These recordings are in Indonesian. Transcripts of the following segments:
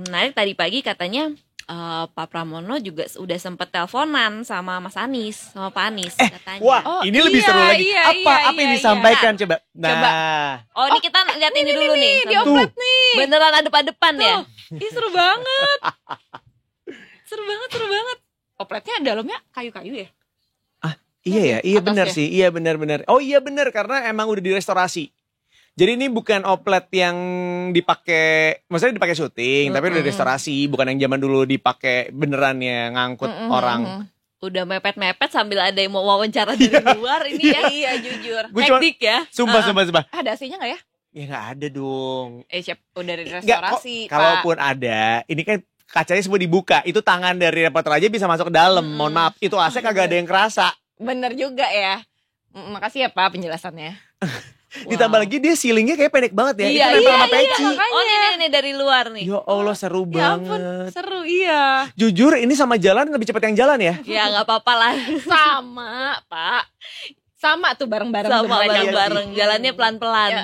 menarik tadi pagi katanya Pak Pramono juga udah sempet teleponan sama Mas Anies, sama Pak Anies katanya. Wah, ini lebih seru lagi. Apa yang disampaikan coba? Nah. Oh, ini kita lihat ini dulu nih. Di oplet nih. Beneran adep-adepan ya? Ih, seru banget. Seru banget. Opletnya dalamnya kayu-kayu ya? Iya benar sih. Iya benar. Oh iya benar, karena emang udah direstorasi. Jadi ini bukan oplet yang dipakai, maksudnya dipakai syuting, tapi udah restorasi, bukan yang zaman dulu dipakai beneran ya ngangkut orang. Udah mepet-mepet sambil ada yang mau wawancara dari luar ini ya. Iya jujur. Hektik ya. Sumpah. Ada AC-nya gak ya? Ya nggak ada dong. Siap, udah dari restorasi, Pak. Kalaupun ada, ini kan kacanya semua dibuka. Itu tangan dari reporter aja bisa masuk ke dalam. Mohon maaf, itu AC kagak ada yang kerasa. Bener juga ya. Makasih ya Pak penjelasannya. Ditambah lagi dia ceilingnya kayak pendek banget ya. Iya, itu nempel sama peci. Oh ini dari luar nih. Ya Allah seru Ya ampun, banget. seru iya. Jujur ini sama jalan lebih cepat yang jalan ya. Ya gak apa-apa lah. Sama Pak. Sama tuh bareng-bareng. Sama bareng-bareng. Jalannya pelan-pelan. Ya,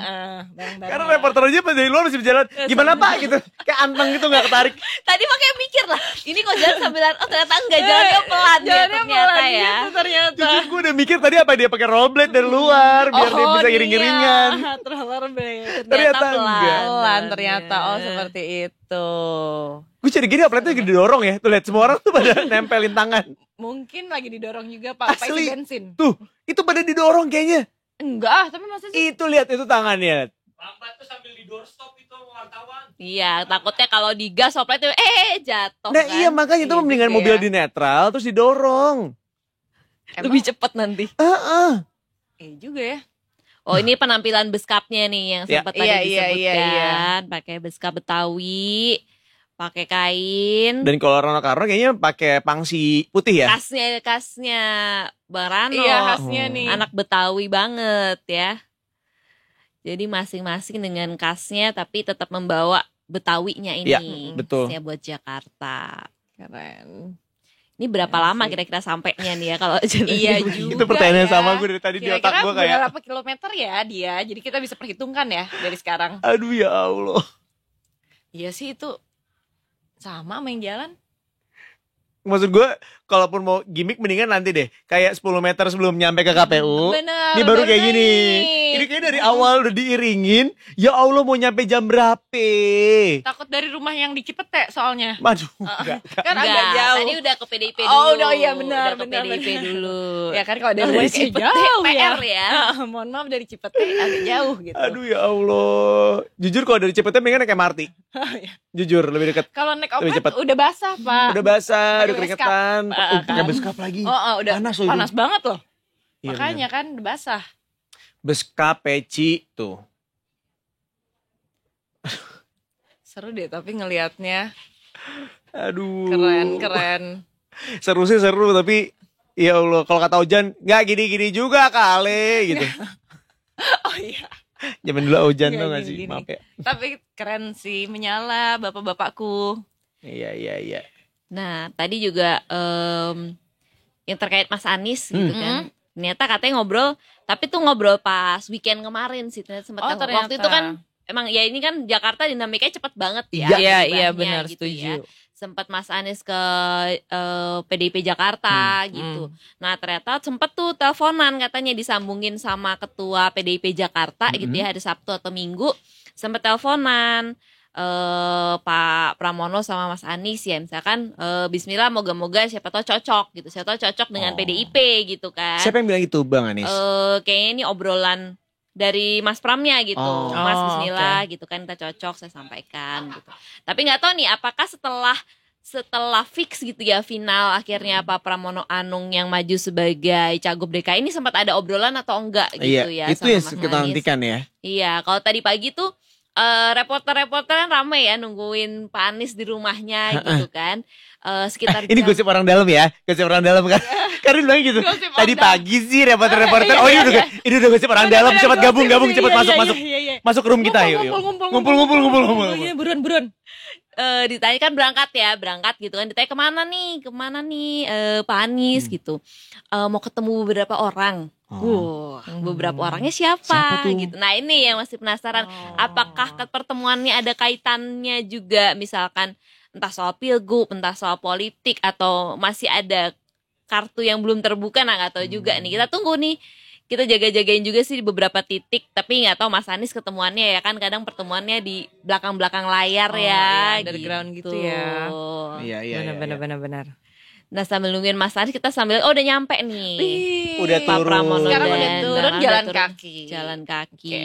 bareng-bareng. Karena reporter aja pas dari luar masih berjalan. Gimana Pak gitu. Kayak anteng gitu gak ketarik. Tadi makanya mikir lah. Ini kok jalan sambilan. Oh ternyata enggak, jalannya pelan. Jalannya ternyata pelan ya. gitu ternyata. Jujur gue udah mikir tadi apa dia pakai rollerblade dari luar. Biar dia bisa iring-iringan. Rollerblade. Ternyata enggak. Pelan ternyata. Oh seperti itu. Gue jadi gini opletnya lagi didorong ya. Tuh lihat semua orang tuh pada nempelin tangan. Mungkin lagi didorong juga Pak. Apa Asli. isi bensin? Tuh itu pada didorong kayaknya. Enggak, tapi maksudnya sih. Itu lihat itu tangannya. Lambat tuh sambil di doorstop itu wartawan. Iya takutnya kalau digas opletnya jatuh Nah kan. iya makanya itu mendingan juga mobil ya. di netral terus didorong. Lebih cepat nanti. Juga ya. Oh ini penampilan beskapnya nih yang sempat tadi disebutkan. Iya. Pakai beskap Betawi. Pakai kain. Dan kalau Rano Karno kayaknya pakai pangsi putih ya. Khasnya Bang Rano. Iya khasnya nih. Anak Betawi banget ya. Jadi masing-masing dengan khasnya tapi tetap membawa Betawinya ini. Iya, betul. Khasnya buat Jakarta. Keren. Ini berapa lama kira-kira sampainya nih ya kalau jalan Iya begini? juga. Itu pertanyaan ya. sama gue dari tadi di otak gue kayak. Berapa kilometer ya dia? Jadi kita bisa perhitungkan ya dari sekarang. Aduh ya Allah. Iya sih itu sama yang jalan. Maksud gue kalaupun mau gimmick mendingan nanti deh. Kayak 10 meter sebelum nyampe ke KPU. Bener. Ini baru kayak gini. naik. Ini kayak dari awal udah diiringin. Ya Allah mau nyampe jam berapa? Takut dari rumah yang di Cipete soalnya. Waduh. Enggak. Kan agak Enggak, jauh. tadi udah ke PDIP dulu. Oh, udah iya benar, Udah ke benar, PDIP benar. dulu. Ya kan kalau dari Dari rumah kayak Cipete, jauh PR ya. Mohon maaf dari Cipete agak jauh gitu. Aduh ya Allah. Jujur kalau dari Cipete mendingan naik MRT. Jujur lebih dekat. Kalau naik Lebih oplet cepet. udah basah Pak. Udah basah, Pakai udah keringetan. beskap. Pakai Kan? beskap lagi. Udah Panas loh itu. panas banget loh. Iya, Makanya kan udah basah. Beskap peci tuh. Seru deh tapi ngelihatnya. Aduh. Keren. Seru sih seru tapi ya Allah kalau kata Ojan nggak gini-gini juga kali gitu. Oh iya. Zaman dulu Ojan Nggak tuh nggak sih? gini-gini. Maaf ya. Tapi keren sih menyala bapak-bapakku. Iya. Nah, tadi juga yang terkait Mas Anies gitu kan. Ternyata katanya ngobrol, tapi tuh ngobrol pas weekend kemarin sih. Ternyata sempat Oh, ternyata. waktu itu kan emang ya ini kan Jakarta dinamikanya cepet banget ya. Iya berubahnya benar gitu setuju. ya. Sempat Mas Anies ke PDIP Jakarta gitu. Nah ternyata sempet tuh teleponan katanya disambungin sama ketua PDIP Jakarta gitu ya hari Sabtu atau Minggu. Sempet teleponan Pak Pramono sama Mas Anies ya misalkan Bismillah moga-moga siapa tahu cocok gitu. Siapa tahu cocok dengan PDIP gitu kan. Siapa yang bilang itu Bang Anies? Kayaknya ini obrolan dari Mas Pramnya gitu. Oh. Mas Oh, Bismillah gitu kan kita cocok saya sampaikan gitu. Tapi nggak tahu nih apakah setelah fix gitu ya final akhirnya Pak Pramono Anung yang maju sebagai Cagup DKI ini sempat ada obrolan atau enggak gitu ya itu sama yang Mas kita Anies. nantikan ya. Iya, kalau tadi pagi tuh reporter-reporter kan ramai ya nungguin Pak Anies di rumahnya gitu kan. Sekitar Ini jam- gosip orang dalam ya, gosip orang dalam kan. Karena bilang gitu. Gosip orang Tadi dalam. pagi sih reporter-reporter. Oh ini udah gosip orang dalam. Cepat gabung, cepat masuk. Masuk ke room kita yuk. Ngumpul. Iya, buruan. Ditanya kan berangkat gitu kan, ditanya kemana nih Pak Anies gitu. Mau ketemu beberapa orang Beberapa orangnya siapa Siapa tuh? gitu. Nah ini yang masih penasaran, apakah pertemuannya ada kaitannya juga, misalkan entah soal pilgub, entah soal politik, atau masih ada kartu yang belum terbuka. Nah nggak tahu juga nih, kita tunggu nih. Kita jaga-jagain juga sih di beberapa titik, tapi nggak tahu Mas Anies ketemuannya ya kan, kadang pertemuannya di belakang-belakang layar ya, underground gitu ya. Iya. Benar. Nah sambil nungguin Mas Anies, kita sambil udah nyampe nih. Udah Pak turun. Pramono Sekarang dan udah turun, Bang jalan turun kaki. Jalan kaki.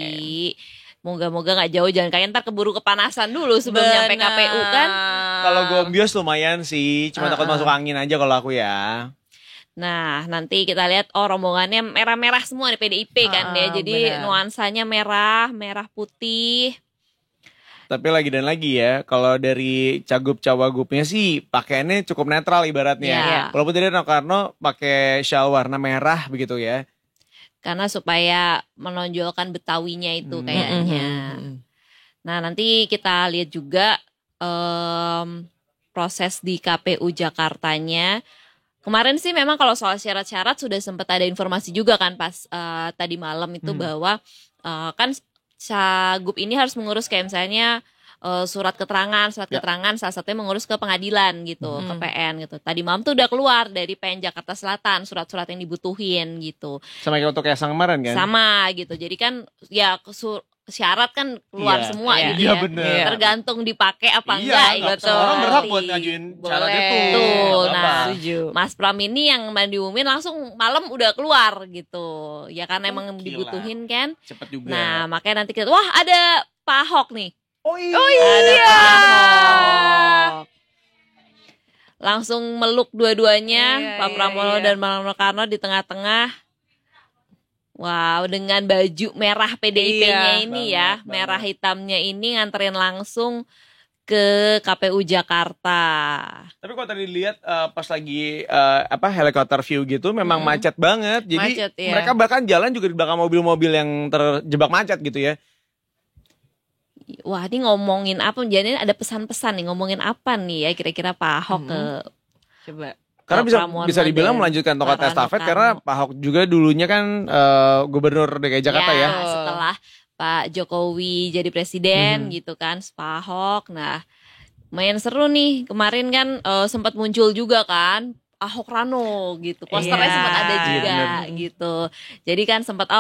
Moga-moga nggak jauh jalan kaki, ntar keburu kepanasan dulu sebelum nyampe KPU kan. Kalau gombios lumayan sih, cuma takut masuk angin aja kalau aku ya. Nah nanti kita lihat, rombongannya merah-merah semua di PDIP kan ya. Jadi benar. nuansanya merah putih. Tapi lagi dan lagi ya, kalau dari cagup-cawagupnya sih pakaiannya cukup netral ibaratnya. Iya. Walaupun tadi Rano Karno pakai shawl warna merah begitu ya. Karena supaya menonjolkan Betawinya itu kayaknya. Nah nanti kita lihat juga proses di KPU Jakartanya. Kemarin sih memang kalau soal syarat-syarat sudah sempat ada informasi juga kan pas tadi malam itu bahwa kan cagup ini harus mengurus kayak misalnya surat keterangan salah satunya mengurus ke pengadilan gitu, ke PN gitu. Tadi malam tuh udah keluar dari PN Jakarta Selatan surat-surat yang dibutuhin gitu. Sama kayak untuk yang kemarin kan? Sama gitu. Jadi kan ya syarat kan keluar semua gitu Iya ya. bener. Tergantung dipakai apa Iya, enggak nggak gitu. semua orang berhak buat Nanti. ngajuin syarat Boleh. itu. Tuh, Nggak apa-apa. nah Setuju. Mas Pram ini yang diumumin langsung malam udah keluar gitu. Ya kan emang Gila. dibutuhin kan. Cepet juga. Nah makanya nanti kita, wah ada Pak Ahok nih. Oh iya. Ada Pak Ahok. Langsung meluk dua-duanya, Iya, Pak iya, Pramono iya. dan Bang Karno di tengah-tengah. Wow, dengan baju merah PDIP-nya Iya, ini banget, ya, banget. merah hitamnya ini nganterin langsung ke KPU Jakarta. Tapi kalau tadi lihat pas lagi helikopter view gitu memang macet banget. Jadi Macet, iya. mereka bahkan jalan juga di belakang mobil-mobil yang terjebak macet gitu ya. Wah, ini ngomongin apa? Jadi ada pesan-pesan nih, ngomongin apa nih ya kira-kira Pak Ahok ke Coba. Karena Pak bisa Pramono bisa dibilang dan melanjutkan tongkat Pak estafet Rano karena Karno. Pak Ahok juga dulunya kan gubernur DKI Jakarta ya. Setelah Pak Jokowi jadi presiden gitu kan, Pak Ahok. Nah, lumayan seru nih. Kemarin kan sempat muncul juga kan Ahok Rano gitu. Posternya Iya. sempat ada juga Iya, gitu. Jadi kan sempat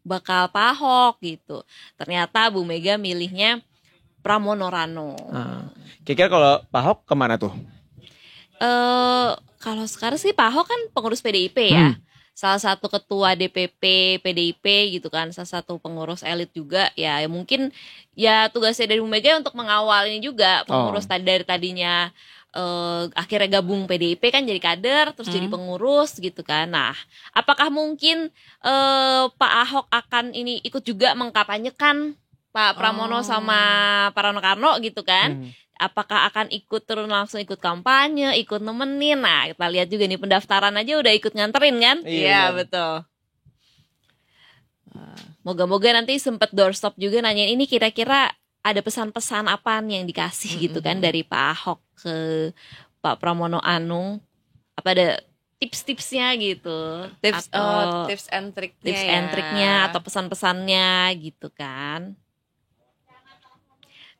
bakal Pak Ahok gitu. Ternyata Bu Mega milihnya Pramono Rano. Kira-kira kalau Pak Ahok kemana tuh? Kalau sekarang sih Pak Ahok kan pengurus PDIP ya. Salah satu ketua DPP PDIP gitu kan, salah satu pengurus elit juga ya, mungkin ya tugasnya dari Bu Mega untuk mengawal ini juga pengurus dari tadinya akhirnya gabung PDIP kan jadi kader terus jadi pengurus gitu kan. Nah, apakah mungkin Pak Ahok akan ini ikut juga mengkampanyekan Pak Pramono sama Pak Rano Karno gitu kan? Apakah akan ikut turun langsung ikut kampanye, ikut nemenin? Nah, kita lihat juga nih pendaftaran aja udah ikut nganterin kan? Iya, betul. Moga-moga nanti sempet doorstop juga nanyain ini kira-kira ada pesan-pesan apaan yang dikasih gitu kan dari Pak Ahok ke Pak Pramono Anung. Apa ada tips-tipsnya gitu? Tips and triknya. Tips and triknya atau pesan-pesannya gitu kan?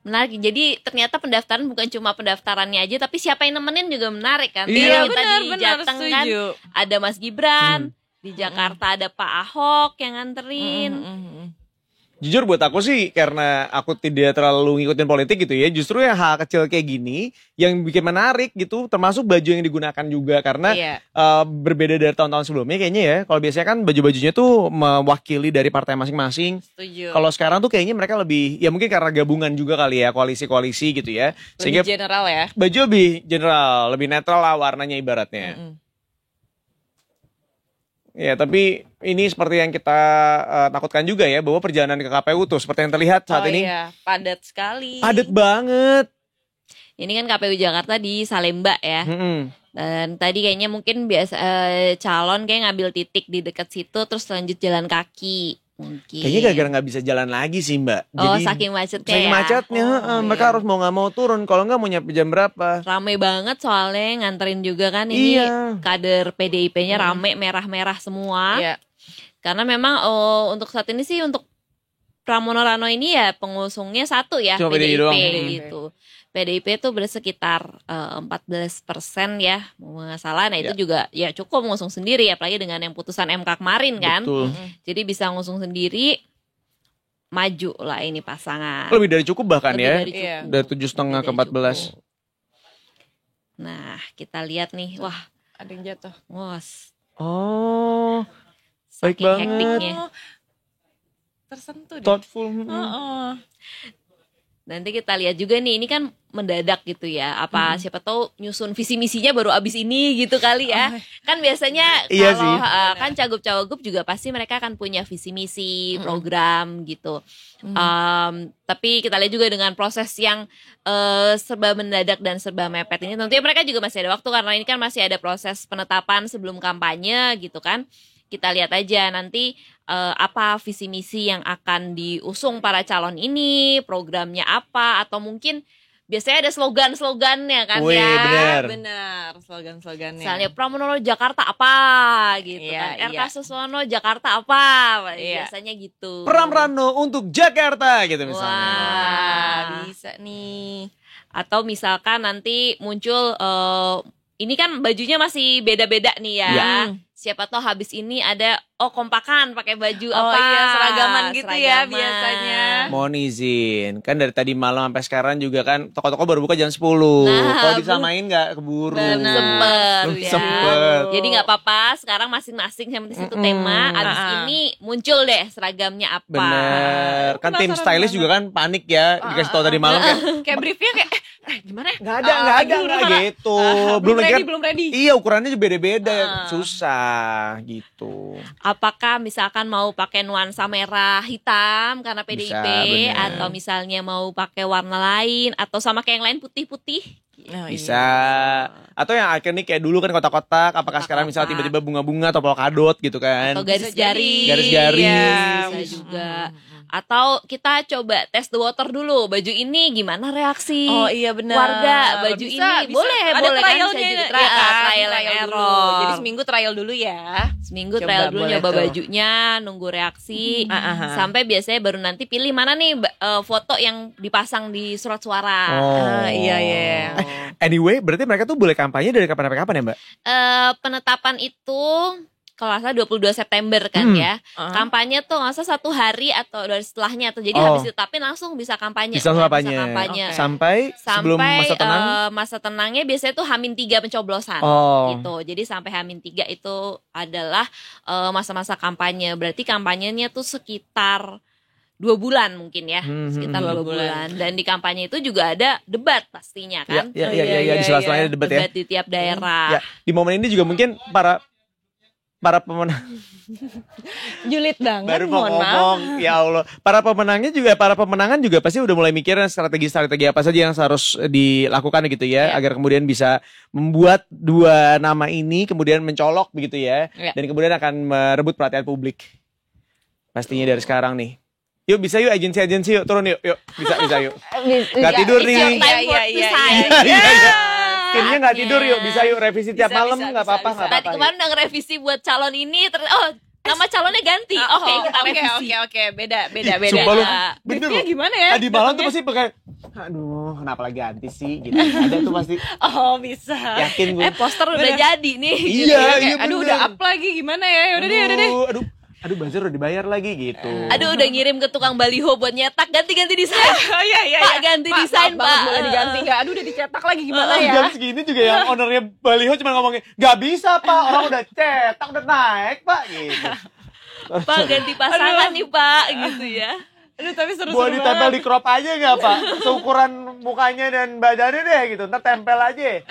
Menarik. Jadi ternyata pendaftaran bukan cuma pendaftarannya aja, tapi siapa yang nemenin juga menarik kan. Iya, Tadi kita di Jateng kan setuju. ada Mas Gibran, di Jakarta ada Pak Ahok yang nganterin. Jujur buat aku sih karena aku tidak terlalu ngikutin politik gitu ya. Justru yang hal kecil kayak gini yang bikin menarik gitu. Termasuk baju yang digunakan juga karena Iya. berbeda dari tahun-tahun sebelumnya kayaknya ya. Kalau biasanya kan baju-bajunya tuh mewakili dari partai masing-masing. Setuju. Kalau sekarang tuh kayaknya mereka lebih ya mungkin karena gabungan juga kali ya, koalisi-koalisi gitu ya. Sehingga Lebih general ya. baju lebih general, lebih netral lah warnanya ibaratnya. Ya, tapi ini seperti yang kita takutkan juga ya, bahwa perjalanan ke KPU tuh seperti yang terlihat saat ini Iya, padat sekali. padat banget. Ini kan KPU Jakarta di Salemba ya. Dan tadi kayaknya mungkin biasa calon kayak ngambil titik di dekat situ terus lanjut jalan kaki. mungkin. Kayaknya gara-gara nggak bisa jalan lagi sih Mbak. Oh, Jadi saking macetnya saking ya. macetnya, mereka harus mau nggak mau turun. Kalau nggak mau nyampe jam berapa? Rame banget soalnya nganterin juga kan ini Iya. kader PDIP-nya rame merah-merah semua. Iya. Karena memang untuk saat ini sih untuk Pramono Rano ini ya pengusungnya satu ya, Cuma PDIP PDIP doang. gitu. PDIP itu bersekitar 14% ya, mau nggak salah. Nah itu juga ya cukup ngusung sendiri, apalagi dengan yang putusan MK kemarin kan. Betul. Jadi bisa ngusung sendiri, maju lah ini pasangan. Lebih dari cukup bahkan Lebih ya. dari cukup. Iya. Dari 7,5 ke Lebih dari 14. cukup. Nah kita lihat nih, wah, Ada yang jatuh. Oh, baik saking banget. hektiknya. Oh, tersentuh deh. Thoughtful. Heeh. Nanti kita lihat juga nih, ini kan mendadak gitu ya. Apa siapa tahu nyusun visi misinya baru abis ini gitu kali ya. Kan biasanya Iya kalau sih. kan cagup-cawagup juga pasti mereka akan punya visi misi, program gitu. Tapi kita lihat juga dengan proses yang serba mendadak dan serba mepet ini, tentunya mereka juga masih ada waktu karena ini kan masih ada proses penetapan sebelum kampanye gitu kan. Kita lihat aja nanti apa visi misi yang akan diusung para calon ini, programnya apa, atau mungkin biasanya ada slogan-slogannya kan Wih, ya. bener. Benar, slogan-slogannya. Misalnya Pramono Jakarta apa gitu Iya, kan. iya. RK Suswono Jakarta apa, Iya. biasanya gitu. Pram Rano untuk Jakarta gitu misalnya. Wah, bisa nih. Atau misalkan nanti muncul ini kan bajunya masih beda-beda nih ya. Iya. Siapa tahu habis ini ada kompakan pakai baju Oh apa? iya, seragaman gitu ya Seragaman. biasanya. Mohon izin, kan dari tadi malam sampai sekarang juga kan toko-toko baru buka jam 10. Kalau disamain nggak keburu. Bener. Sempet Belum ya. sempet. Jadi nggak apa-apa. Sekarang masing-masing yang penting satu tema. Abis ini muncul deh seragamnya apa. Bener. Kan tim Penasaran stylist banget. juga kan panik ya dikasih tahu tadi malam kayak Kayak briefnya kayak gimana? nggak ada gitu. Belum lagi ready, kan- belum ready. Iya, ukurannya juga beda-beda, susah gitu. Apakah misalkan mau pakai nuansa merah hitam karena PDIP, Bisa, bener. atau misalnya mau pakai warna lain, atau sama kayak yang lain putih-putih. Oh, Bisa. iya. Atau yang ikonik kayak dulu kan kotak-kotak, apakah sekarang misalnya Kotak-kotak. tiba-tiba bunga-bunga atau polkadot gitu kan. Atau garis Bisa jadi. garis. Garis-garis. Iya. Bisa juga. Atau kita coba test the water dulu. Baju ini gimana reaksi Oh iya benar. warga baju Bisa, ini? bisa. Boleh, Ada boleh kan, trialnya, bisa jadi ya trial, kan? trial and dulu. error. Jadi seminggu trial dulu ya. Seminggu Coba, trial dulu boleh nyoba tuh. bajunya, nunggu reaksi, sampai biasanya baru nanti pilih mana nih foto yang dipasang di surat suara. Oh. Iya iya. Anyway, berarti mereka tuh boleh kampanye dari kapan sampai kapan ya, Mbak? Penetapan itu kalau nggak salah 22 September kan ya. Kampanye tuh nggak salah 1 hari atau dari setelahnya tuh. Jadi habis ditetapin langsung bisa kampanye. Bisa langsung kampanye. Oke. Sampai sebelum masa tenang. Masa tenangnya biasanya tuh H-3 pencoblosan Oh. gitu. Jadi sampai H-3 itu adalah masa-masa kampanye. Berarti kampanyenya tuh sekitar 2 bulan mungkin ya, sekitar 2 bulan. Dan di kampanye itu juga ada debat pastinya kan. Iya, di sela-selanya ada debat ya. Debat di tiap daerah. Ya, di momen ini juga mungkin para pemenang Julid banget. baru mau mohon maaf. ngomong, ya Allah. Para pemenangan juga pasti udah mulai mikirin strategi-strategi apa saja yang harus dilakukan gitu ya, agar kemudian bisa membuat 2 nama ini kemudian mencolok begitu ya, dan kemudian akan merebut perhatian publik. Pastinya dari sekarang nih. Yuk bisa yuk agensi yuk turun yuk bisa yuk. Nggak tidur It's your nih. time for Iya, decide. Iya. Timnya nggak tidur yuk, bisa yuk revisi tiap Bisa, malam bisa, nggak apa-apa bisa. nggak Tadi apa-apa. kemarin udah ngerevisi buat calon ini, nama calonnya ganti. Oke, kita revisi. Oke, beda. Sumpah lu, Nah, bener briefnya loh. gimana ya? Tadi malam tuh pasti pakai, aduh kenapa lagi ganti sih gitu. Ada tuh pasti, Oh, bisa. yakin gue. Poster udah Bener. jadi nih. Iya, Kayak, aduh bener. udah up lagi gimana ya? Udah deh. Aduh buzzer udah dibayar lagi gitu. Aduh udah ngirim ke tukang baliho buat nyetak, ganti desain. Iya. Pak, ganti desain, Pak. Boleh diganti nggak? Aduh udah dicetak lagi gimana ya? Jam segini juga yang ownernya Baliho cuma ngomongin, nggak bisa Pak, orang udah cetak, udah naik Pak gitu. Pak ganti pasangan nih Pak gitu ya. Aduh tapi seru-seru Boleh ditempel banget. di crop aja nggak Pak? Seukuran mukanya dan badannya deh gitu, ntar tempel aja.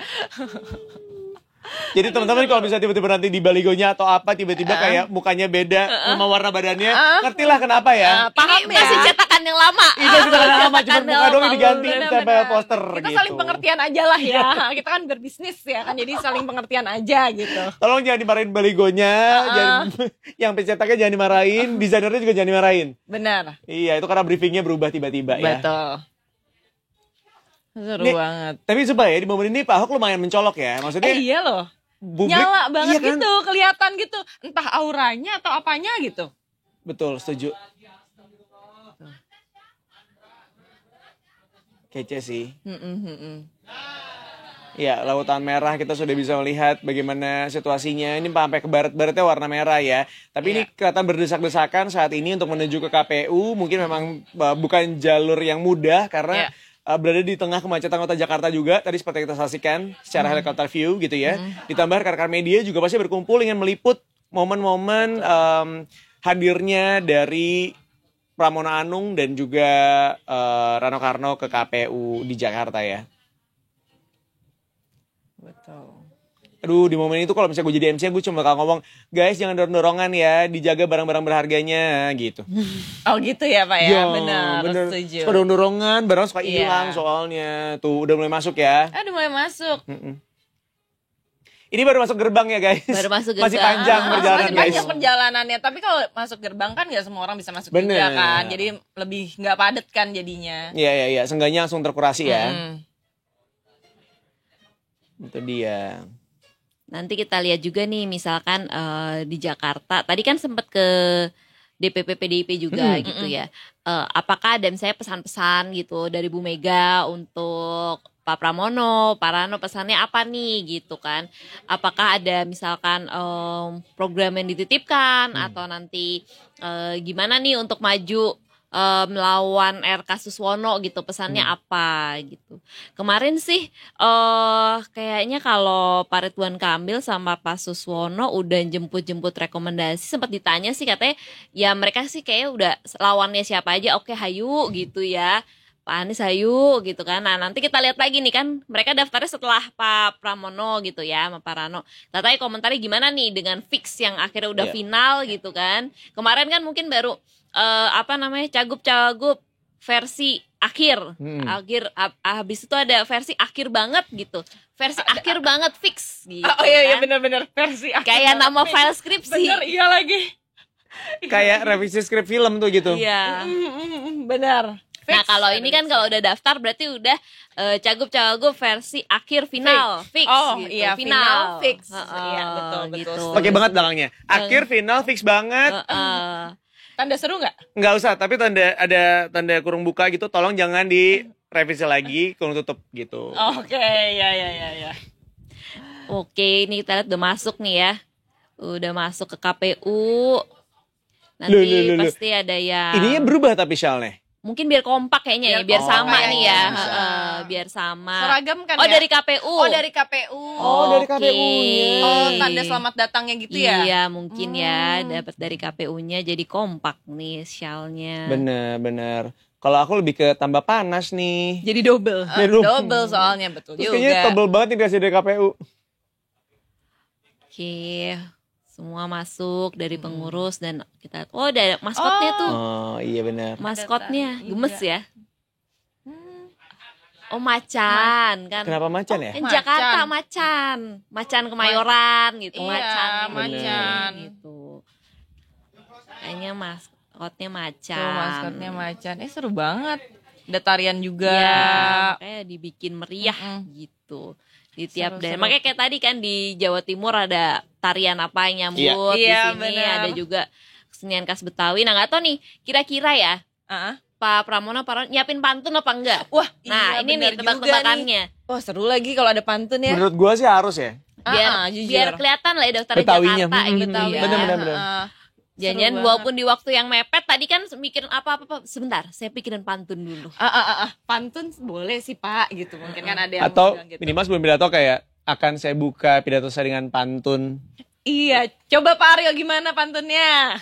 Jadi teman-teman kalau misalnya tiba-tiba nanti di baligonya atau apa tiba-tiba kayak mukanya beda sama warna badannya, ngertilah kenapa ya. Paham Ini masih ya? cetakan yang lama. Itu sudah lama cuma Cetakan muka doang lama, diganti bener. tempel poster Kita gitu. saling pengertian aja lah ya. Kita kan berbisnis ya kan, jadi saling pengertian aja gitu. Tolong jangan dimarahin baligonya, jangan, yang pencetaknya jangan dimarahin, desainernya juga jangan dimarahin. Benar. Iya, itu karena briefingnya berubah tiba-tiba ya. Betul. Seru Nih, banget. Tapi sumpah ya, di momen ini Pak Ahok lumayan mencolok ya. Maksudnya Iya loh. publik, Nyala banget iya kan? gitu, kelihatan gitu. Entah auranya atau apanya gitu. Betul, setuju. Kece sih. Ya, Lautan Merah kita sudah bisa melihat bagaimana situasinya. Ini sampai ke barat-baratnya warna merah ya. Tapi ini kelihatan berdesak-desakan saat ini untuk menuju ke KPU. Mungkin memang bukan jalur yang mudah karena berada di tengah kemacetan kota Jakarta juga. Tadi seperti kita saksikan secara helikopter view gitu ya. Ditambah rekan-rekan media juga pasti berkumpul ingin meliput momen-momen hadirnya dari Pramono Anung dan juga Rano Karno ke KPU di Jakarta ya. Betul. Aduh, di momen itu kalau misalnya gue jadi MC, gue cuma bakal ngomong, guys jangan dorong-dorongan ya, dijaga barang-barang berharganya gitu. Oh gitu ya Pak ya, benar, setuju. Suka dorong-dorongan, barang suka Iya. hilang soalnya. Tuh, udah mulai masuk ya. Aduh mulai masuk. Ini baru masuk gerbang ya guys. Baru masuk Masih gerbang. panjang perjalanan Masih guys. panjang perjalanannya, tapi kalau masuk gerbang kan nggak semua orang bisa masuk Bener. juga kan, jadi lebih nggak padat kan jadinya. Iya, seenggaknya langsung terkurasi ya. Hmm. Itu dia. Nanti kita lihat juga nih misalkan di Jakarta. Tadi kan sempat ke DPP PDIP juga gitu ya. Apakah ada misalnya pesan-pesan gitu dari Bu Mega untuk Pak Pramono, Pak Rano, pesannya apa nih gitu kan? Apakah ada misalkan program yang dititipkan atau nanti gimana nih untuk maju melawan RK Suswono gitu, pesannya apa gitu. Kemarin sih kayaknya kalau Pak Ridwan Kamil sama Pak Suswono udah jemput-jemput rekomendasi, sempat ditanya sih katanya ya mereka sih kayaknya udah lawannya siapa aja, oke hayu gitu ya. Pak Anies hayu gitu kan. Nah nanti kita lihat lagi nih kan, mereka daftarnya setelah Pak Pramono gitu ya sama Pak Rano. Katanya komentarnya gimana nih dengan fix yang akhirnya udah final gitu kan. Kemarin kan mungkin baru cagup-cagup versi akhir. Habis itu ada versi akhir banget gitu. Versi akhir banget fix gitu. Oh iya kan. benar-benar versi akhir Kayak banget nama nih. file skripsi. Bener iya lagi. Kayak revisi skrip film tuh gitu. Iya. Benar. Nah kalau ini kan kalau udah daftar berarti udah cagup-cagup versi akhir final fix Oh gitu. iya, final fix. Iya, betul. Gitu. Pakai banget belakangnya. Akhir final fix banget. Tanda seru nggak? Nggak usah, tapi ada tanda kurung buka gitu. Tolong jangan direvisi lagi, kurung tutup gitu. Oke, ya. Oke, ini kita lihat udah masuk nih ya. Udah masuk ke KPU. Nanti Loh. pasti ada yang Ininya berubah tapi Shalnya. mungkin biar kompak kayaknya ya, biar kompak sama ya, nih ya. bisa. Biar sama. Seragam kan Oh, ya? dari KPU. Oh, dari KPU. Oh, dari Oke. KPU-nya. Oh, tanda selamat datangnya gitu ya? Iya, mungkin ya dapat dari KPU-nya jadi kompak nih syalnya. Bener. Kalau aku lebih ke tambah panas nih. Jadi double. Double. Double soalnya, betul Terus juga. kayaknya tebel banget nih dikasih dari KPU. Oke. Semua masuk dari pengurus dan kita ada maskotnya tuh. Oh iya benar. Maskotnya Ada gemes juga. ya. Oh macan kan. Kenapa macan ya? Kan Jakarta macan Kemayoran gitu, Iya, macan macan. gitu. Kayaknya maskotnya macan. Tuh, maskotnya macan. Seru banget. Ada tarian juga. Ya, makanya dibikin meriah gitu di tiap Seru, daerah. seru. Makanya kayak tadi kan di Jawa Timur ada tarian apa yang nyambut, Iya, di sini benar. ada juga kesenian khas Betawi. Nah nggak tahu nih kira-kira ya Pak Pramono nyiapin pantun apa enggak? Wah, Nah iya, ini nih bener juga tebak-tebakannya. Wah, seru lagi kalau ada pantun ya. Menurut gua sih harus ya. Jujur. Biar kelihatan lah ya daftar Betawinya. Jakarta gitu Betawi. ya. Bener. Jangan Seru walaupun di waktu yang mepet tadi kan mikirin apa-apa, sebentar saya pikirin pantun dulu. Pantun boleh sih Pak gitu. Mungkin kan ada yang Atau bilang gitu. minimal sebelum pidato kayak akan saya buka pidato saya dengan pantun. Iya, coba Pak Aryo gimana pantunnya?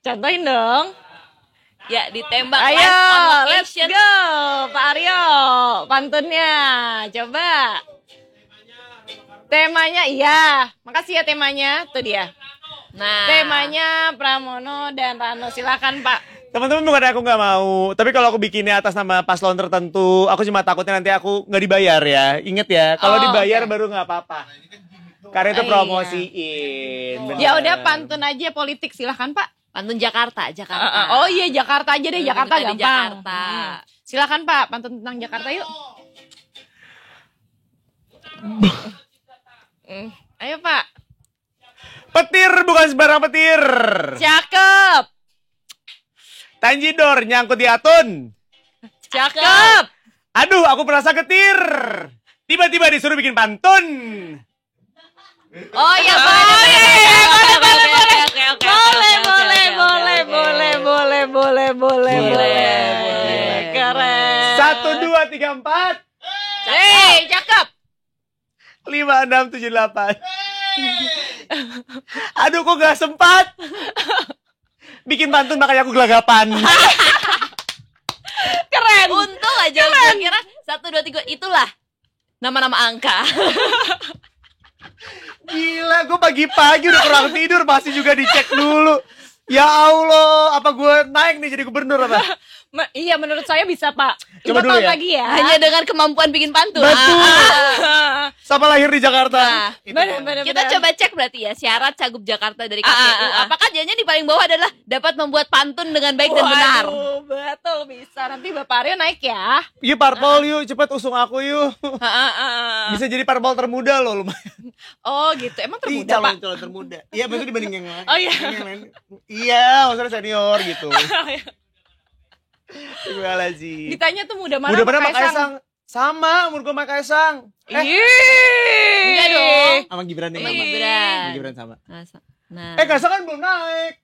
Contohin dong. Ya ditembak Ayo, live on let's location. go Pak Aryo. Pantunnya, coba. Temanya iya. Makasih ya temanya. Tuh dia. Nah, Temanya Pramono dan Rano. Silakan Pak. Teman-teman bukan aku nggak mau, tapi kalau aku bikinnya atas nama paslon tertentu, aku cuma takutnya nanti aku nggak dibayar ya. Ingat ya, kalau dibayar baru nggak apa-apa. Karena itu Iya. promosiin. bener. Ya udah pantun aja politik. Silakan Pak. pantun Jakarta. Oh iya Jakarta aja deh. Jakarta Kita di gampang. Jakarta. Silakan Pak. Pantun tentang Jakarta yuk. Ayo Pak. Petir bukan sembarang petir. Cakep. Tanjidor nyangkut di atun. Cakep. Aduh, aku merasa getir. Tiba-tiba disuruh bikin pantun. Oh iya, Oh, iya, iya, boleh, boleh, boleh. Boleh. Keren. 1, 2, 3, 4, Cakep. 5, 6, 7, 8. Aduh, kok gak sempat. Bikin pantun makanya aku gelagapan. Keren. Untung aja gue kira 1, 2, 3 itulah nama-nama angka. Gila, gue pagi-pagi udah kurang tidur, masih juga dicek dulu. Ya Allah, apa gue naik nih jadi gubernur apa? Iya menurut saya bisa Pak. Coba 5 dulu tahun ya. lagi ya. Hanya dengan kemampuan bikin pantun. Betul. Sama lahir di Jakarta. Nah, Itu bener. Kita coba cek berarti ya syarat Cagup Jakarta dari KPU. Apakah jadinya di paling bawah adalah dapat membuat pantun dengan baik dan benar? Waduh, betul bisa. Nanti Bapak Aryo naik ya. Yuk parpol yuk, cepet usung aku yuk. Bisa jadi parpol termuda loh lumayan. Oh gitu. Emang Ih, termuda Pak? calon termuda. Iya, maksudnya dibanding yang lain. Oh, iya. Dibanding yang lain. Iya, maksudnya senior gitu. Gimana sih? Ditanya tuh muda mana Udah pada Pak sama Kaisang. Sama, umur gue sama Kaisang. Ih. Enggak dong. Sama Gibran yang Sama sama. Gibran. Sama Gibran sama. Nah, Kaisang kan belum naik.